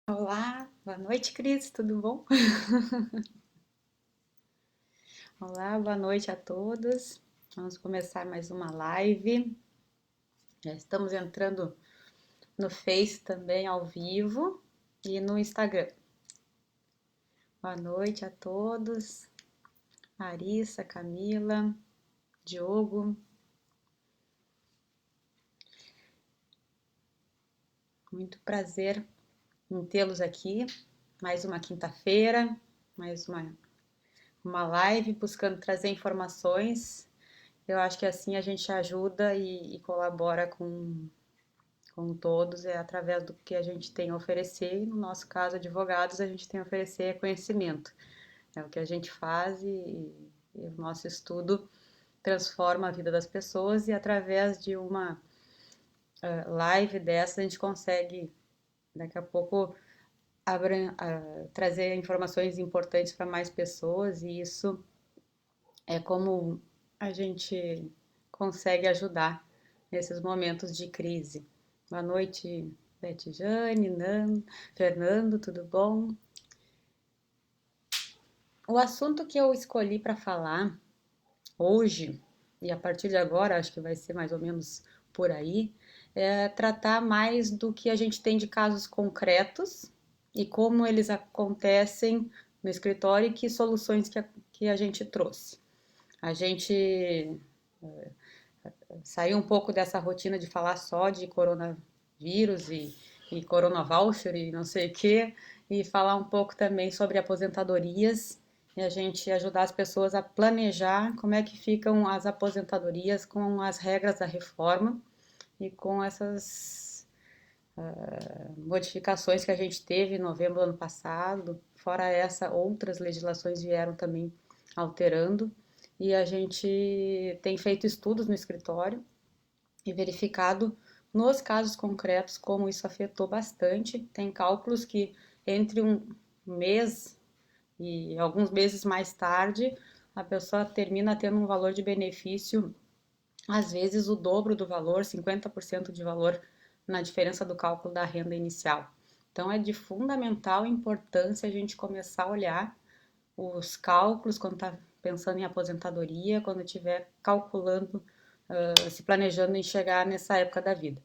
Olá, boa noite, Cris, tudo bom? Olá, boa noite a todos. Vamos começar mais uma live. Já estamos entrando no Face também ao vivo e no Instagram. Boa noite a todos. Larissa, Camila, Diogo. Muito prazer em tê-los aqui. Mais uma quinta-feira, mais uma live buscando trazer informações. Eu acho que assim a gente ajuda e colabora com todos, é através do que a gente tem a oferecer, e no nosso caso, advogados, a gente tem a oferecer conhecimento. É o que a gente faz e o nosso estudo transforma a vida das pessoas e através de uma live dessa a gente consegue, daqui a pouco, trazer informações importantes para mais pessoas e isso é como a gente consegue ajudar nesses momentos de crise. Boa noite, Betjane, Nan, Fernando, tudo bom? O assunto que eu escolhi para falar hoje, e a partir de agora, acho que vai ser mais ou menos por aí, é tratar mais do que a gente tem de casos concretos e como eles acontecem no escritório e que soluções que a gente trouxe. A gente sair um pouco dessa rotina de falar só de coronavírus e corona voucher e não sei o quê, e falar um pouco também sobre aposentadorias e a gente ajudar as pessoas a planejar como é que ficam as aposentadorias com as regras da reforma e com essas modificações que a gente teve em novembro do ano passado. Fora essa, outras legislações vieram também alterando e a gente tem feito estudos no escritório e verificado nos casos concretos como isso afetou bastante. Tem cálculos que entre um mês e alguns meses mais tarde, a pessoa termina tendo um valor de benefício, às vezes o dobro do valor, 50% de valor na diferença do cálculo da renda inicial. Então é de fundamental importância a gente começar a olhar os cálculos quando está pensando em aposentadoria, quando estiver calculando, se planejando em chegar nessa época da vida.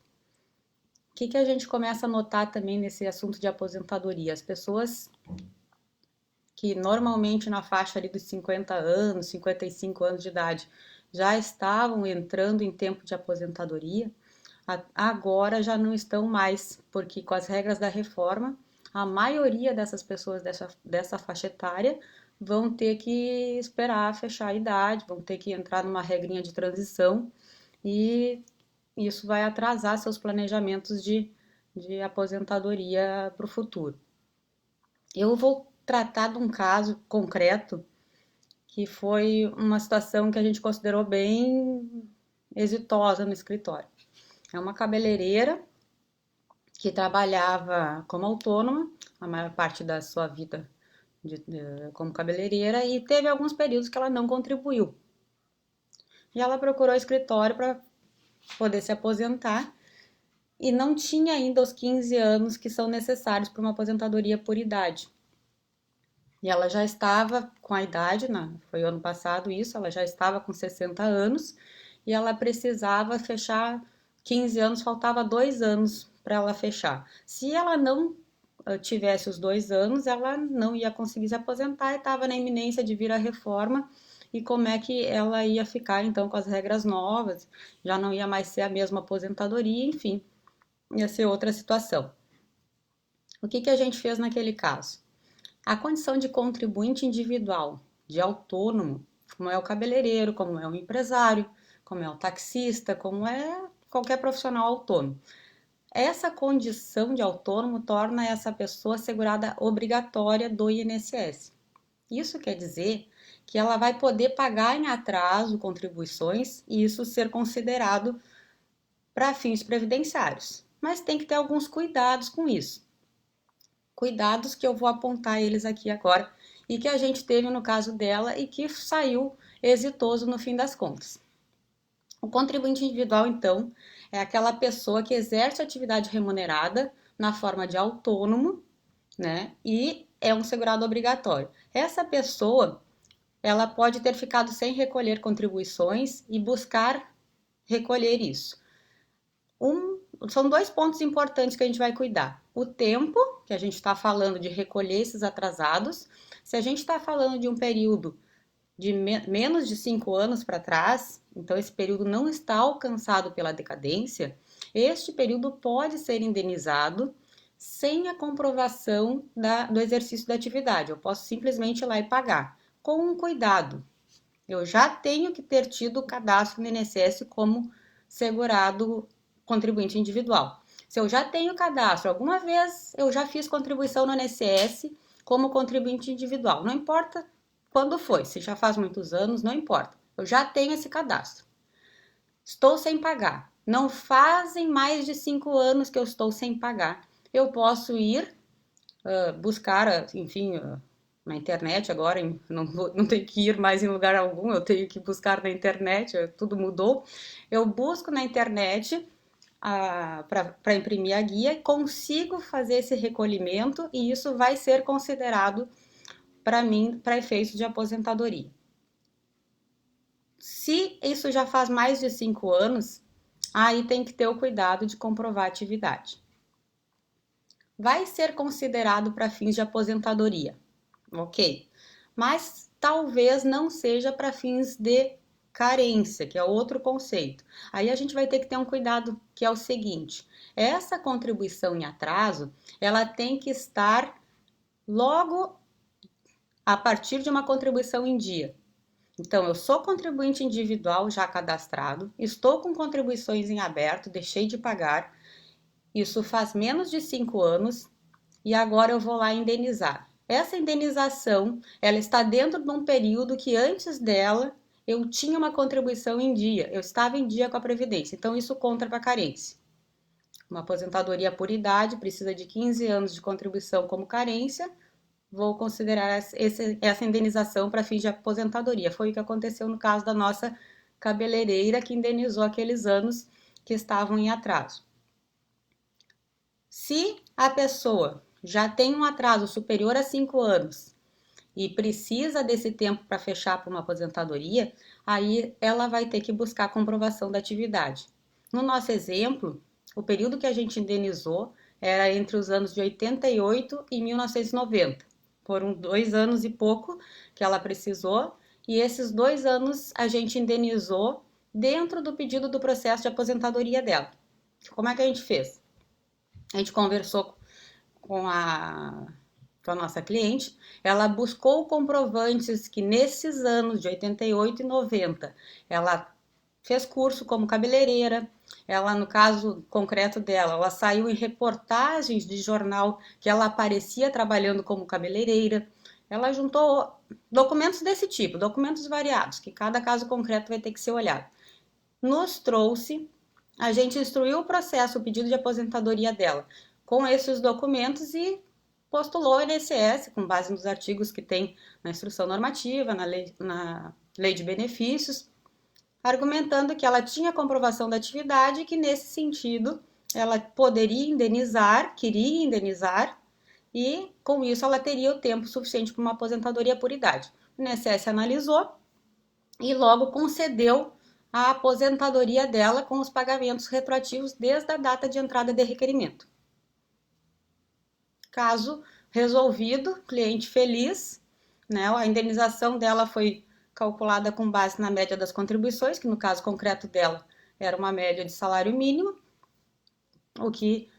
O que a gente começa a notar também nesse assunto de aposentadoria? As pessoas que normalmente na faixa ali dos 50 anos, 55 anos de idade, já estavam entrando em tempo de aposentadoria, agora já não estão mais, porque com as regras da reforma, a maioria dessas pessoas dessa faixa etária vão ter que esperar fechar a idade, vão ter que entrar numa regrinha de transição e isso vai atrasar seus planejamentos de aposentadoria para o futuro. Eu vou tratar de um caso concreto que foi uma situação que a gente considerou bem exitosa no escritório. É uma cabeleireira que trabalhava como autônoma a maior parte da sua vida como cabeleireira e teve alguns períodos que ela não contribuiu. E ela procurou o escritório para poder se aposentar e não tinha ainda os 15 anos que são necessários para uma aposentadoria por idade. E ela já estava com a idade, foi ano passado isso, ela já estava com 60 anos e ela precisava fechar 15 anos, faltava 2 anos para ela fechar. Se ela não tivesse os 2 anos, ela não ia conseguir se aposentar e estava na iminência de vir a reforma e como é que ela ia ficar então com as regras novas, já não ia mais ser a mesma aposentadoria, enfim, ia ser outra situação. O que a gente fez naquele caso? A condição de contribuinte individual, de autônomo, como é o cabeleireiro, como é o empresário, como é o taxista, como é qualquer profissional autônomo. Essa condição de autônomo torna essa pessoa segurada obrigatória do INSS. Isso quer dizer que ela vai poder pagar em atraso contribuições e isso ser considerado para fins previdenciários. Mas tem que ter alguns cuidados com isso. Cuidados que eu vou apontar eles aqui agora e que a gente teve no caso dela e que saiu exitoso no fim das contas. O contribuinte individual, então, é aquela pessoa que exerce atividade remunerada na forma de autônomo né? E é um segurado obrigatório. Essa pessoa, ela pode ter ficado sem recolher contribuições e buscar recolher isso. São dois pontos importantes que a gente vai cuidar. O tempo, que a gente está falando de recolher esses atrasados. Se a gente está falando de um período de menos de 5 anos para trás, então esse período não está alcançado pela decadência, este período pode ser indenizado sem a comprovação do exercício da atividade. Eu posso simplesmente ir lá e pagar, com um cuidado. Eu já tenho que ter tido o cadastro no INSS como segurado contribuinte individual. Se eu já tenho cadastro, alguma vez eu já fiz contribuição no INSS como contribuinte individual, não importa quando foi, se já faz muitos anos, não importa. Eu já tenho esse cadastro. Estou sem pagar. Não fazem mais de 5 anos que eu estou sem pagar. Eu posso ir buscar, enfim, na internet agora, não tenho que ir mais em lugar algum, eu tenho que buscar na internet, tudo mudou. Eu busco na internet para imprimir a guia, consigo fazer esse recolhimento e isso vai ser considerado para mim para efeitos de aposentadoria. Se isso já faz mais de 5 anos, aí tem que ter o cuidado de comprovar a atividade. Vai ser considerado para fins de aposentadoria, ok? Mas talvez não seja para fins de carência, que é outro conceito. Aí a gente vai ter que ter um cuidado, que é o seguinte: essa contribuição em atraso, ela tem que estar logo a partir de uma contribuição em dia. Então, eu sou contribuinte individual já cadastrado, estou com contribuições em aberto, deixei de pagar, isso faz menos de 5 anos e agora eu vou lá indenizar. Essa indenização, ela está dentro de um período que antes dela eu tinha uma contribuição em dia, eu estava em dia com a Previdência, então isso conta para carência. Uma aposentadoria por idade precisa de 15 anos de contribuição como carência, vou considerar essa indenização para fins de aposentadoria. Foi o que aconteceu no caso da nossa cabeleireira, que indenizou aqueles anos que estavam em atraso. Se a pessoa já tem um atraso superior a 5 anos e precisa desse tempo para fechar para uma aposentadoria, aí ela vai ter que buscar a comprovação da atividade. No nosso exemplo, o período que a gente indenizou era entre os anos de 88 e 1990. Foram 2 anos e pouco que ela precisou, e esses 2 anos a gente indenizou dentro do pedido do processo de aposentadoria dela. Como é que a gente fez? A gente conversou com a nossa cliente, ela buscou comprovantes que nesses anos de 88 e 90 ela fez curso como cabeleireira, ela, no caso concreto dela, ela saiu em reportagens de jornal que ela aparecia trabalhando como cabeleireira, ela juntou documentos desse tipo, documentos variados, que cada caso concreto vai ter que ser olhado. Nos trouxe, a gente instruiu o processo, o pedido de aposentadoria dela, com esses documentos e postulou o INSS, com base nos artigos que tem na instrução normativa, na lei de benefícios, argumentando que ela tinha comprovação da atividade e que, nesse sentido, ela poderia indenizar, queria indenizar, e com isso ela teria o tempo suficiente para uma aposentadoria por idade. O INSS analisou e logo concedeu a aposentadoria dela com os pagamentos retroativos desde a data de entrada de requerimento. Caso resolvido, cliente feliz, né? A indenização dela foi calculada com base na média das contribuições, que no caso concreto dela era uma média de salário mínimo, o que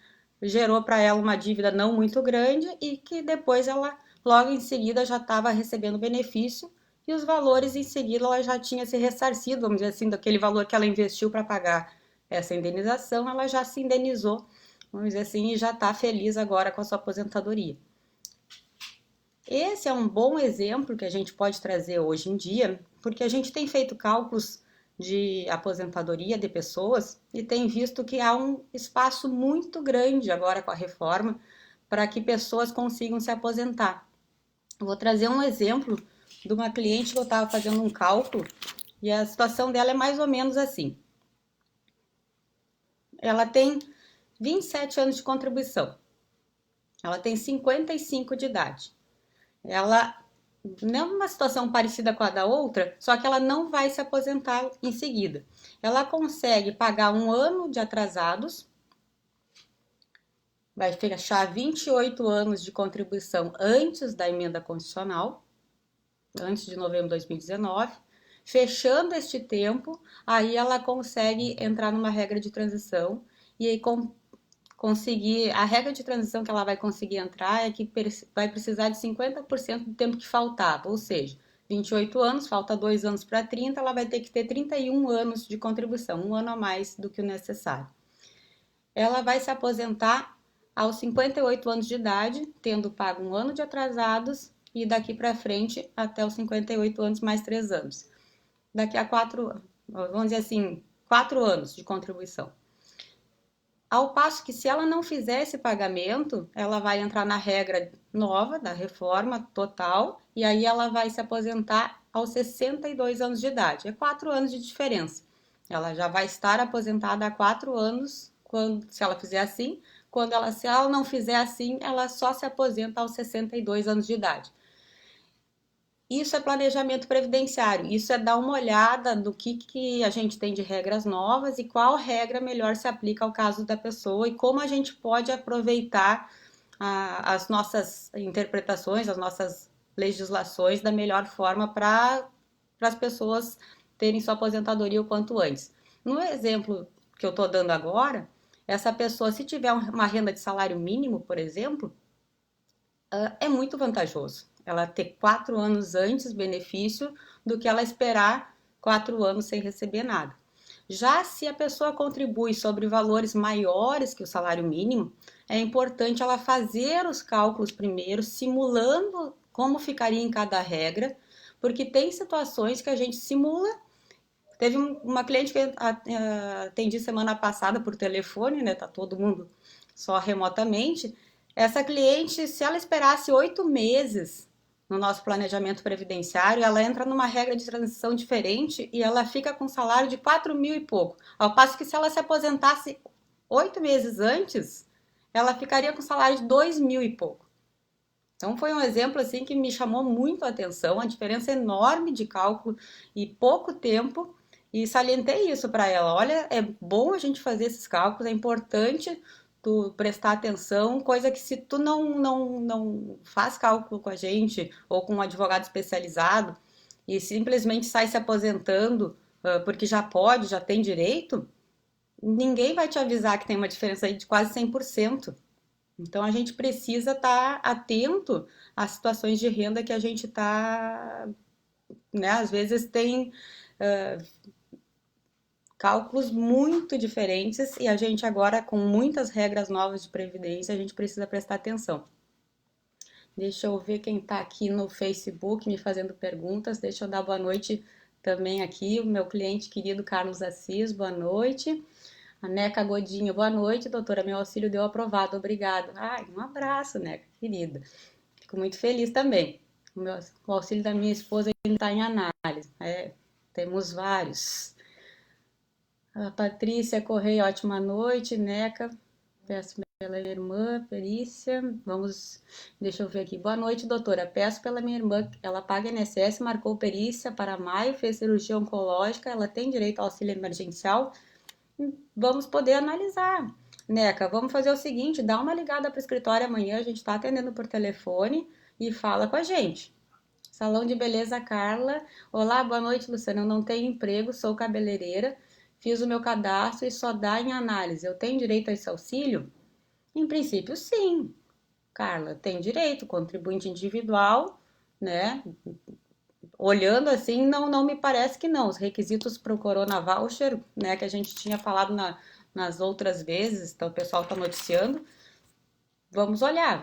gerou para ela uma dívida não muito grande e que depois ela, logo em seguida, já estava recebendo benefício e os valores em seguida ela já tinha se ressarcido, vamos dizer assim, daquele valor que ela investiu para pagar essa indenização, ela já se indenizou, vamos dizer assim, e já está feliz agora com a sua aposentadoria. Esse é um bom exemplo que a gente pode trazer hoje em dia, porque a gente tem feito cálculos de aposentadoria de pessoas e tem visto que há um espaço muito grande agora com a reforma para que pessoas consigam se aposentar. Vou trazer um exemplo de uma cliente que eu estava fazendo um cálculo e a situação dela é mais ou menos assim. Ela tem 27 anos de contribuição. Ela tem 55 de idade. Ela não é uma situação parecida com a da outra, só que ela não vai se aposentar em seguida. Ela consegue pagar um ano de atrasados, vai fechar 28 anos de contribuição antes da emenda constitucional, antes de novembro de 2019. Fechando este tempo, aí ela consegue entrar numa regra de transição e aí conseguir, a regra de transição que ela vai conseguir entrar é que vai precisar de 50% do tempo que faltava, ou seja, 28 anos, falta 2 anos para 30, ela vai ter que ter 31 anos de contribuição, um ano a mais do que o necessário. Ela vai se aposentar aos 58 anos de idade, tendo pago um ano de atrasados e daqui para frente até os 58 anos mais 3 anos. Daqui a 4, vamos dizer assim, 4 anos de contribuição. Ao passo que se ela não fizer esse pagamento, ela vai entrar na regra nova da reforma total e aí ela vai se aposentar aos 62 anos de idade. É 4 anos de diferença. Ela já vai estar aposentada há 4 anos se ela fizer assim. Se ela não fizer assim, ela só se aposenta aos 62 anos de idade. Isso é planejamento previdenciário, isso é dar uma olhada no que a gente tem de regras novas e qual regra melhor se aplica ao caso da pessoa e como a gente pode aproveitar as nossas interpretações, as nossas legislações da melhor forma para as pessoas terem sua aposentadoria o quanto antes. No exemplo que eu estou dando agora, essa pessoa, se tiver uma renda de salário mínimo, por exemplo, é muito vantajoso ela ter 4 anos antes benefício do que ela esperar 4 anos sem receber nada. Já se a pessoa contribui sobre valores maiores que o salário mínimo, é importante ela fazer os cálculos primeiro, simulando como ficaria em cada regra, porque tem situações que a gente simula. Teve uma cliente que atendi semana passada por telefone, né? Tá todo mundo só remotamente. Essa cliente, se ela esperasse 8 meses no nosso planejamento previdenciário, ela entra numa regra de transição diferente e ela fica com um salário de 4 mil e pouco. Ao passo que se ela se aposentasse 8 meses antes, ela ficaria com um salário de 2 mil e pouco. Então foi um exemplo assim que me chamou muito a atenção, a diferença enorme de cálculo e pouco tempo. E salientei isso para ela. Olha, é bom a gente fazer esses cálculos, é importante tu prestar atenção, coisa que se tu não faz cálculo com a gente ou com um advogado especializado e simplesmente sai se aposentando porque já pode, já tem direito, ninguém vai te avisar que tem uma diferença aí de quase 100%. Então a gente precisa estar atento às situações de renda que a gente está, né? Às vezes tem cálculos muito diferentes e a gente agora, com muitas regras novas de previdência, a gente precisa prestar atenção. Deixa eu ver quem está aqui no Facebook me fazendo perguntas. Deixa eu dar boa noite também aqui, o meu cliente querido Carlos Assis, boa noite. A Neca Godinho, boa noite, doutora. Meu auxílio deu aprovado, obrigada. Ai, um abraço, Neca, querida. Fico muito feliz também. O auxílio da minha esposa está em análise. Temos vários. A Patrícia Correia, ótima noite. Neca, peço pela minha irmã, Perícia. Deixa eu ver aqui. Boa noite, doutora. Peço pela minha irmã, ela paga INSS, marcou perícia para maio, fez cirurgia oncológica, ela tem direito ao auxílio emergencial. Vamos poder analisar. Neca, vamos fazer o seguinte, dá uma ligada para o escritório amanhã, a gente está atendendo por telefone e fala com a gente. Salão de Beleza Carla. Olá, boa noite, Luciana. Eu não tenho emprego, sou cabeleireira, fiz o meu cadastro e só dá em análise. Eu tenho direito a esse auxílio? Em princípio, sim. Carla, tem direito, contribuinte individual, né? Olhando assim, não me parece que não. Os requisitos para o Corona Voucher, né, que a gente tinha falado nas outras vezes, então o pessoal está noticiando. Vamos olhar.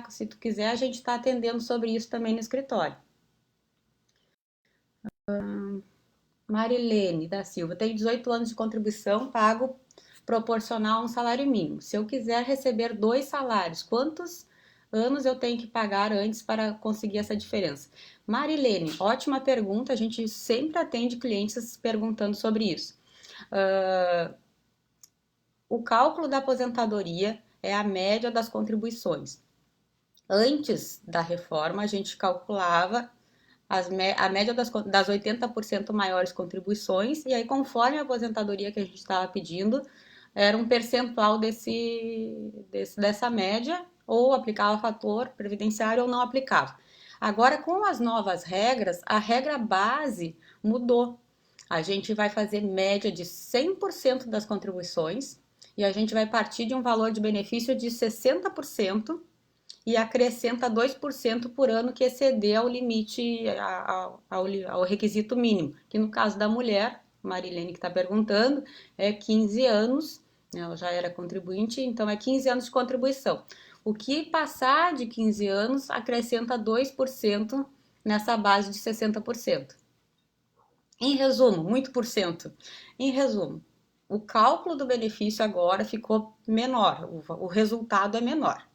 Se tu quiser, a gente está atendendo sobre isso também no escritório. Marilene da Silva, tenho 18 anos de contribuição, pago proporcional a um salário mínimo. Se eu quiser receber 2 salários, quantos anos eu tenho que pagar antes para conseguir essa diferença? Marilene, ótima pergunta, a gente sempre atende clientes perguntando sobre isso. O cálculo da aposentadoria é a média das contribuições. Antes da reforma, a gente calculava a média das 80% maiores contribuições, e aí, conforme a aposentadoria que a gente estava pedindo, era um percentual dessa média, ou aplicava fator previdenciário ou não aplicava. Agora, com as novas regras, a regra base mudou. A gente vai fazer média de 100% das contribuições e a gente vai partir de um valor de benefício de 60% e acrescenta 2% por ano que exceder ao limite, ao requisito mínimo, que no caso da mulher, Marilene que está perguntando, é 15 anos, ela já era contribuinte, então é 15 anos de contribuição. O que passar de 15 anos acrescenta 2% nessa base de 60%. Em resumo, muito por cento. Em resumo, o cálculo do benefício agora ficou menor, o resultado é menor.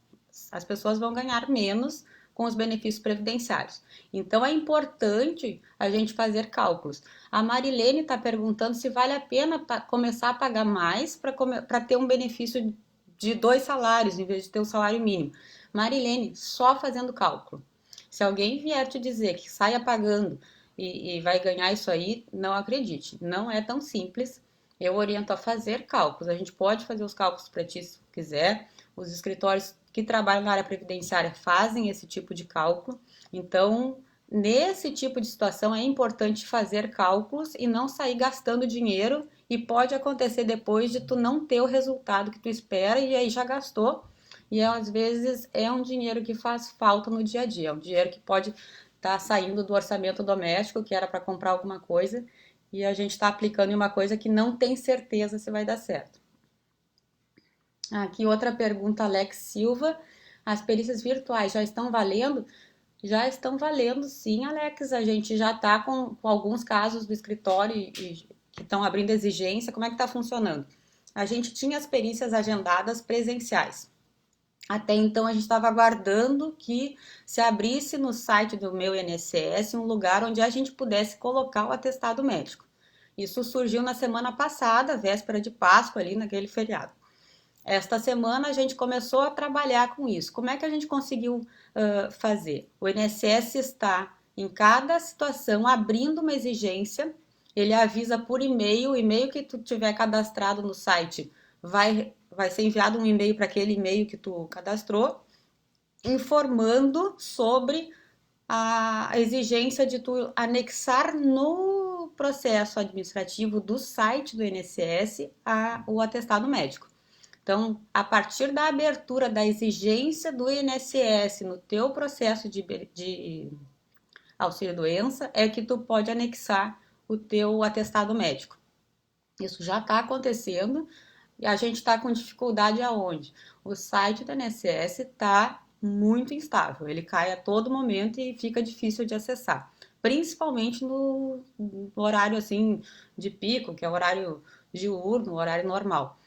As pessoas vão ganhar menos com os benefícios previdenciários. Então é importante a gente fazer cálculos. A Marilene está perguntando se vale a pena começar a pagar mais para ter um benefício de 2 salários em vez de ter o salário mínimo. Marilene, só fazendo cálculo. Se alguém vier te dizer que saia pagando e vai ganhar isso aí, não acredite. Não é tão simples. Eu oriento a fazer cálculos. A gente pode fazer os cálculos para ti se quiser. Os escritórios que trabalham na área previdenciária fazem esse tipo de cálculo. Então, nesse tipo de situação é importante fazer cálculos e não sair gastando dinheiro, e pode acontecer depois de tu não ter o resultado que tu espera e aí já gastou. E às vezes é um dinheiro que faz falta no dia a dia, é um dinheiro que pode estar saindo do orçamento doméstico, que era para comprar alguma coisa, e a gente está aplicando em uma coisa que não tem certeza se vai dar certo. Aqui outra pergunta, Alex Silva. As perícias virtuais já estão valendo? Já estão valendo, sim, Alex. A gente já está com alguns casos do escritório que estão abrindo exigência. Como é que está funcionando? A gente tinha as perícias agendadas presenciais. Até então a gente estava aguardando que se abrisse no site do meu INSS um lugar onde a gente pudesse colocar o atestado médico. Isso surgiu na semana passada, véspera de Páscoa, ali naquele feriado. Esta semana a gente começou a trabalhar com isso. Como é que a gente conseguiu fazer? O INSS está, em cada situação, abrindo uma exigência. Ele avisa por e-mail, o e-mail que tu tiver cadastrado no site vai ser enviado um e-mail para aquele e-mail que tu cadastrou, informando sobre a exigência de tu anexar no processo administrativo do site do INSS o atestado médico. Então, a partir da abertura da exigência do INSS no teu processo de auxílio-doença, é que tu pode anexar o teu atestado médico. Isso já está acontecendo e a gente está com dificuldade aonde? O site do INSS está muito instável, ele cai a todo momento e fica difícil de acessar, principalmente no horário assim de pico, que é o horário diurno, o horário normal.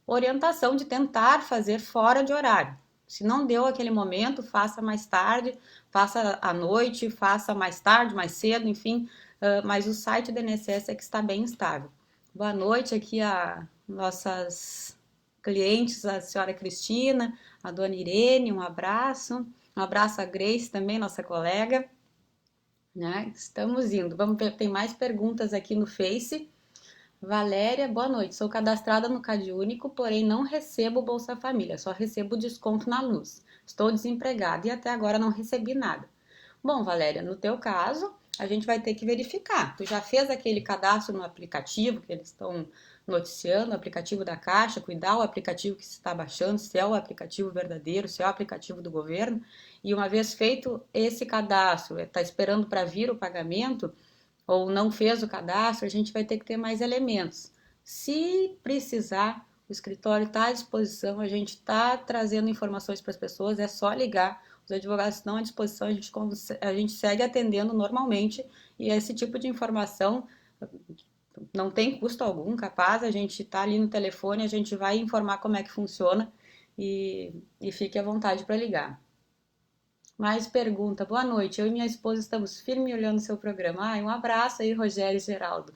Orientação de tentar fazer fora de horário. Se não deu aquele momento, faça mais tarde, faça à noite, faça mais tarde, mais cedo, enfim, mas o site do INSS é que está bem instável. Boa noite aqui a nossas clientes, a senhora Cristina, a dona Irene, um abraço a Grace também, nossa colega, né? Estamos indo, vamos ver, tem mais perguntas aqui no Face. Valéria, boa noite. Sou cadastrada no CadÚnico, porém não recebo Bolsa Família, só recebo desconto na luz. Estou desempregada e até agora não recebi nada. Bom, Valéria, no teu caso, a gente vai ter que verificar. Tu já fez aquele cadastro no aplicativo que eles estão noticiando, o aplicativo da Caixa, cuidar o aplicativo que se está baixando, se é o aplicativo verdadeiro, se é o aplicativo do governo. E uma vez feito esse cadastro, está esperando para vir o pagamento, ou não fez o cadastro, a gente vai ter que ter mais elementos. Se precisar, o escritório está à disposição, a gente está trazendo informações para as pessoas, é só ligar. Os advogados estão à disposição, a gente segue atendendo normalmente, e esse tipo de informação não tem custo algum, capaz, a gente está ali no telefone, a gente vai informar como é que funciona e fique à vontade para ligar. Mais pergunta, boa noite, eu e minha esposa estamos firme olhando o seu programa. Um abraço aí, Rogério e Geraldo.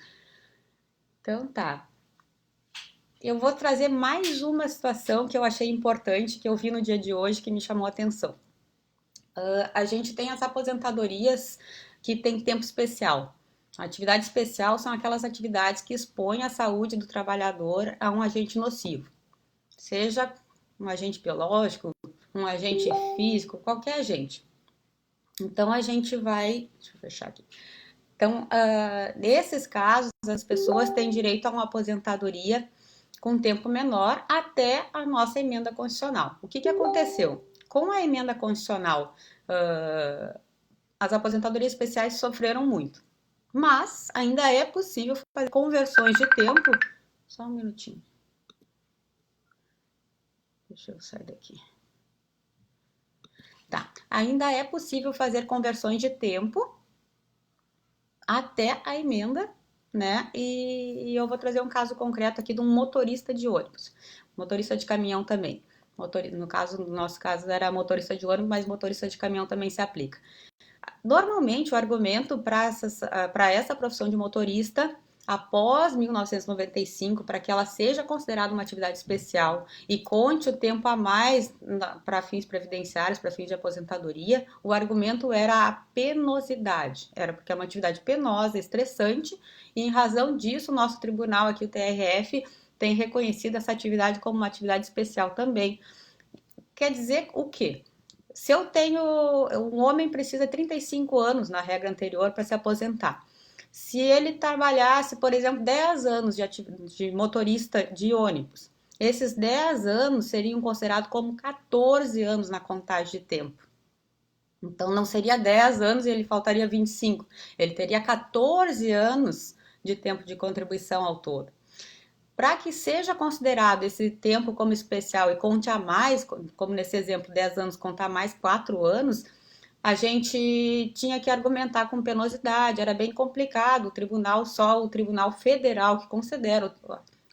Então tá. Eu vou trazer mais uma situação que eu achei importante, que eu vi no dia de hoje, que me chamou a atenção. A gente tem as aposentadorias que tem tempo especial. A atividade especial são aquelas atividades que expõem a saúde do trabalhador a um agente nocivo, seja um agente biológico, um agente físico, qualquer agente. Então a gente vai. Deixa eu fechar aqui. Então, nesses casos, as pessoas têm direito a uma aposentadoria com tempo menor até a nossa emenda constitucional. O que aconteceu? Com a emenda constitucional, as aposentadorias especiais sofreram muito, mas ainda é possível fazer conversões de tempo. Só um minutinho. Deixa eu sair daqui. Tá. Ainda é possível fazer conversões de tempo até a emenda, né? E eu vou trazer um caso concreto aqui de um motorista de ônibus, motorista de caminhão também. No caso, no nosso caso era motorista de ônibus, mas motorista de caminhão também se aplica. Normalmente, o argumento para essa profissão de motorista, após 1995, para que ela seja considerada uma atividade especial e conte o tempo a mais para fins previdenciários, para fins de aposentadoria, o argumento era a penosidade. Era porque é uma atividade penosa, estressante, e em razão disso, o nosso tribunal aqui, o TRF, tem reconhecido essa atividade como uma atividade especial também. Quer dizer o quê? Se eu tenho. Um homem precisa 35 anos na regra anterior para se aposentar. Se ele trabalhasse, por exemplo, 10 anos de motorista de ônibus, esses 10 anos seriam considerados como 14 anos na contagem de tempo. Então não seria 10 anos e ele faltaria 25. Ele teria 14 anos de tempo de contribuição ao todo. Para que seja considerado esse tempo como especial e conte a mais, como nesse exemplo, 10 anos contar mais 4 anos, a gente tinha que argumentar com penosidade, era bem complicado, o Tribunal Federal que considera,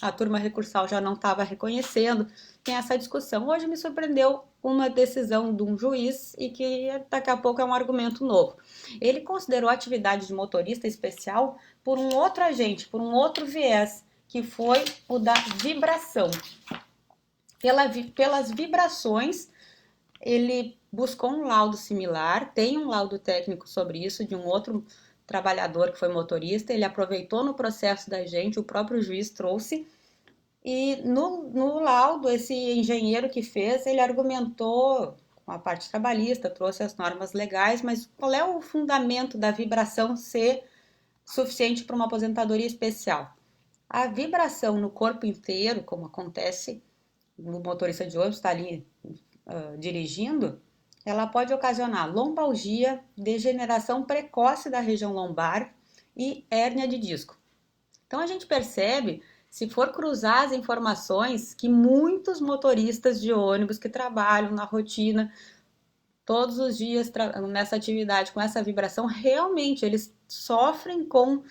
a turma recursal já não estava reconhecendo, tem essa discussão. Hoje me surpreendeu uma decisão de um juiz e que daqui a pouco é um argumento novo. Ele considerou a atividade de motorista especial por um outro agente, por um outro viés, que foi o da vibração. Pelas vibrações, ele buscou um laudo similar, tem um laudo técnico sobre isso, de um outro trabalhador que foi motorista, ele aproveitou no processo da gente, o próprio juiz trouxe, e no laudo, esse engenheiro que fez, ele argumentou com a parte trabalhista, trouxe as normas legais, mas qual é o fundamento da vibração ser suficiente para uma aposentadoria especial? A vibração no corpo inteiro, como acontece no motorista de ônibus, está ali dirigindo, ela pode ocasionar lombalgia, degeneração precoce da região lombar e hérnia de disco. Então a gente percebe, se for cruzar as informações, que muitos motoristas de ônibus que trabalham na rotina todos os dias nessa atividade com essa vibração, realmente eles sofrem com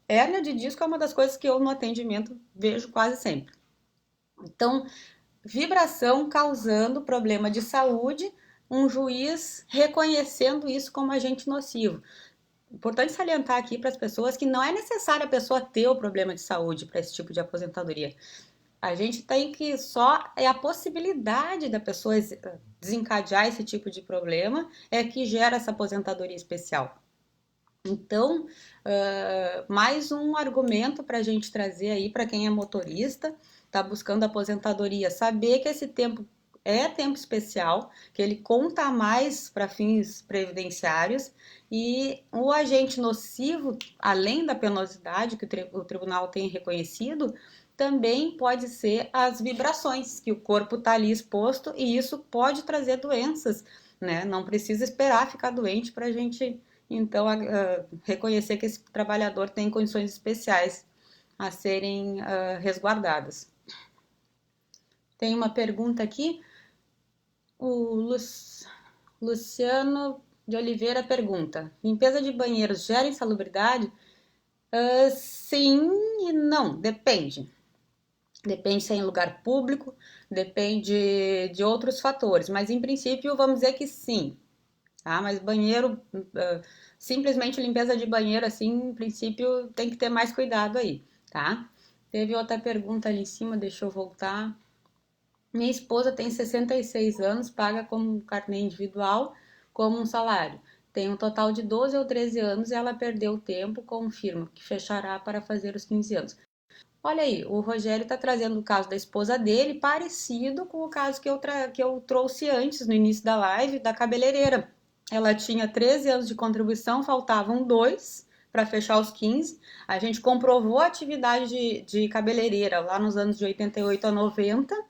hérnia de disco, é uma das coisas que eu no atendimento vejo quase sempre. Então, vibração causando problema de saúde, um juiz reconhecendo isso como agente nocivo. Importante salientar aqui para as pessoas que não é necessário a pessoa ter o problema de saúde para esse tipo de aposentadoria. A gente tem que só é a possibilidade da pessoa desencadear esse tipo de problema é que gera essa aposentadoria especial. Então, mais um argumento para a gente trazer aí para quem é motorista, está buscando aposentadoria, saber que esse tempo é tempo especial, que ele conta mais para fins previdenciários e o agente nocivo, além da penosidade que o tribunal tem reconhecido, também pode ser as vibrações, que o corpo está ali exposto e isso pode trazer doenças, né? Não precisa esperar ficar doente para a gente, então, reconhecer que esse trabalhador tem condições especiais a serem resguardadas. Tem uma pergunta aqui, o Luciano de Oliveira pergunta: limpeza de banheiros gera insalubridade? Sim e não, depende. Depende se é em lugar público, depende de outros fatores, mas em princípio vamos dizer que sim, tá? Mas banheiro, simplesmente limpeza de banheiro, assim, em princípio tem que ter mais cuidado aí, tá? Teve outra pergunta ali em cima, deixa eu voltar. Minha esposa tem 66 anos, paga como carnê individual, como um salário. Tem um total de 12 ou 13 anos e ela perdeu o tempo, confirma que fechará para fazer os 15 anos. Olha aí, o Rogério está trazendo o caso da esposa dele, parecido com o caso que eu trouxe antes, no início da live, da cabeleireira. Ela tinha 13 anos de contribuição, faltavam dois para fechar os 15. A gente comprovou a atividade de cabeleireira lá nos anos de 88 a 90,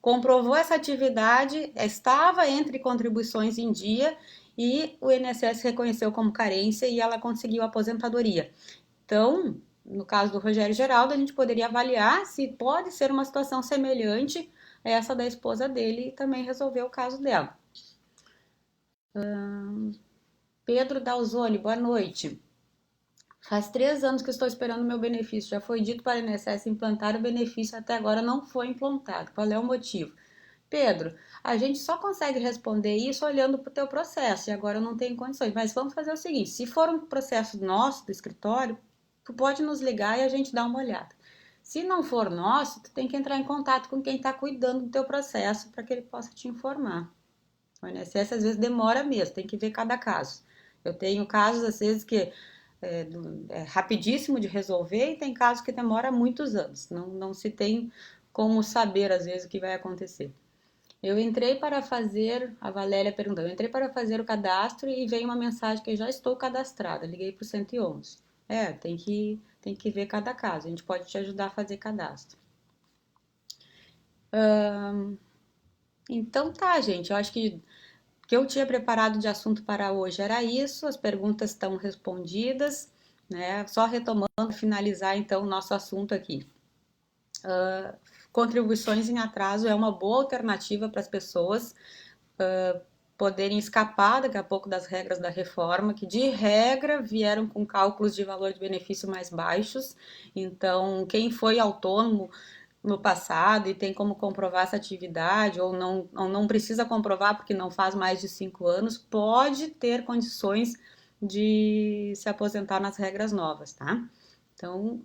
comprovou essa atividade, estava entre contribuições em dia e o INSS reconheceu como carência e ela conseguiu a aposentadoria. Então, no caso do Rogério Geraldo, a gente poderia avaliar se pode ser uma situação semelhante a essa da esposa dele e também resolver o caso dela. Pedro Dalzoni, boa noite. Faz 3 anos que estou esperando o meu benefício. Já foi dito para o INSS implantar o benefício, até agora não foi implantado. Qual é o motivo? Pedro, a gente só consegue responder isso olhando para o teu processo e agora eu não tenho condições. Mas vamos fazer o seguinte: se for um processo nosso do escritório, tu pode nos ligar e a gente dá uma olhada. Se não for nosso, tu tem que entrar em contato com quem está cuidando do teu processo para que ele possa te informar. O INSS às vezes demora mesmo, tem que ver cada caso. Eu tenho casos às vezes que é rapidíssimo de resolver e tem casos que demora muitos anos. Não se tem como saber às vezes o que vai acontecer. Eu entrei para fazer, a Valéria perguntou, eu entrei para fazer o cadastro e veio uma mensagem que eu já estou cadastrada. Liguei para o 111. Tem que ver cada caso. A gente pode te ajudar a fazer cadastro. Então tá, gente. Eu acho que o que eu tinha preparado de assunto para hoje era isso. As perguntas estão respondidas, né? Só retomando, finalizar então o nosso assunto aqui. Contribuições em atraso é uma boa alternativa para as pessoas poderem escapar daqui a pouco das regras da reforma, que de regra vieram com cálculos de valor de benefício mais baixos. Então, quem foi autônomo no passado e tem como comprovar essa atividade, ou não precisa comprovar porque não faz mais de 5 anos, pode ter condições de se aposentar nas regras novas, tá? Então,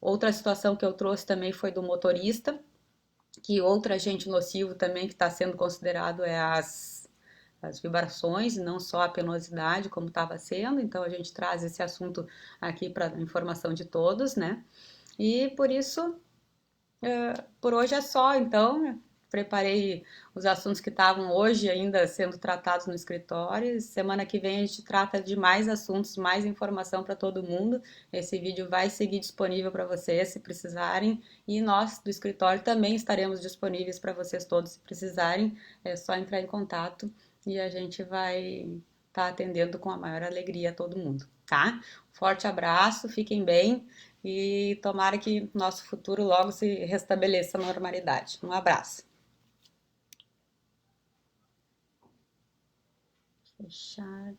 outra situação que eu trouxe também foi do motorista, que outro agente nocivo também que está sendo considerado é as vibrações, e não só a penosidade, como estava sendo. Então, a gente traz esse assunto aqui para informação de todos, né? E por isso, por hoje é só. Então, preparei os assuntos que estavam hoje ainda sendo tratados no escritório. Semana que vem a gente trata de mais assuntos, mais informação para todo mundo. Esse vídeo vai seguir disponível para vocês se precisarem. E nós do escritório também estaremos disponíveis para vocês todos se precisarem. É só entrar em contato e a gente vai estar atendendo com a maior alegria a todo mundo, tá? Forte abraço, fiquem bem e tomara que nosso futuro logo se restabeleça a normalidade. Um abraço. Fechar.